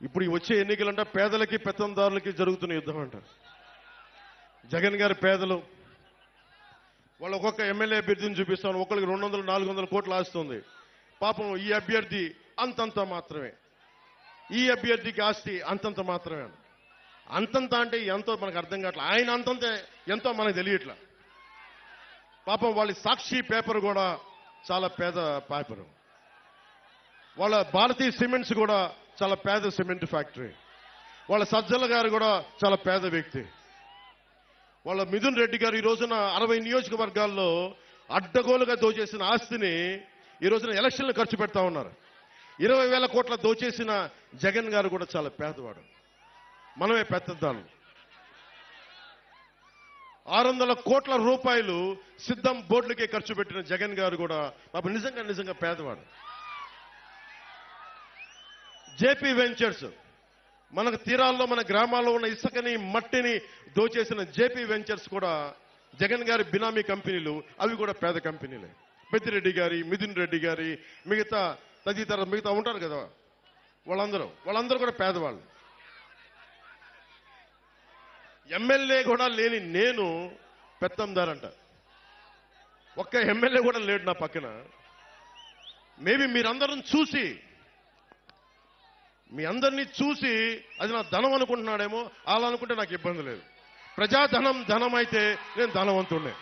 ఇప్పుడు వచ్చే ఎన్నికలంటే పేదలకి పెత్తందారులకి జరుగుతున్న యుద్ధం అంట. జగన్ గారి పేదలు వాళ్ళు ఒక్కొక్క ఎమ్మెల్యే అభ్యర్థిని చూపిస్తాను, ఒక్కరికి 200-400 కోట్లు ఆస్తుంది. పాపం ఈ అభ్యర్థి అంతంత మాత్రమే, ఈ అభ్యర్థికి ఆస్తి అంతంత మాత్రమే. అంతంత అంటే ఎంతో మనకు అర్థం కావట్లేదు. ఆయన అంతంత ఎంతో మనకు తెలియట్లా. పాపం వాళ్ళ సాక్షి పేపర్ కూడా చాలా పేద పేపరు. వాళ్ళ భారతీయ సిమెంట్స్ కూడా చాలా పేద సిమెంట్ ఫ్యాక్టరీ. వాళ్ళ సజ్జల గారు కూడా చాలా పేద వ్యక్తి. వాళ్ళ మిథున్ రెడ్డి గారు ఈ రోజున 60 నియోజకవర్గాల్లో అడ్డగోలుగా దోచేసిన ఆస్తిని ఈ రోజున ఎలక్షన్లు ఖర్చు పెడతా ఉన్నారు. 20,000 కోట్ల దోచేసిన జగన్ గారు కూడా చాలా పేదవాడు. మనమే పెద్దదాన్ని. 600 కోట్ల రూపాయలు సిద్ధం బోర్డులకే ఖర్చు పెట్టిన జగన్ గారు కూడా పాపం నిజంగా పేదవాడు. జేపీ వెంచర్స్ మనకు తీరాల్లో మన గ్రామాల్లో ఉన్న ఇసుకని మట్టిని దోచేసిన జేపీ వెంచర్స్ కూడా జగన్ గారి బినామీ కంపెనీలు, అవి కూడా పేద కంపెనీలే. పెద్దిరెడ్డి గారి, మిథున్ రెడ్డి గారి, మిగతా ఉంటారు కదా, వాళ్ళందరూ కూడా పేదవాళ్ళు. ఎమ్మెల్యే కూడా లేని నేను పెత్తందారంట. ఒక్క ఎమ్మెల్యే కూడా లేడు నా పక్కన. మేబీ మీ అందరినీ చూసి అది నా ధనం అనుకుంటున్నాడేమో. అలా అనుకుంటే నాకు ఇబ్బంది లేదు. ప్రజాధనం ధనం అయితే నేను ధనవంతుడినే.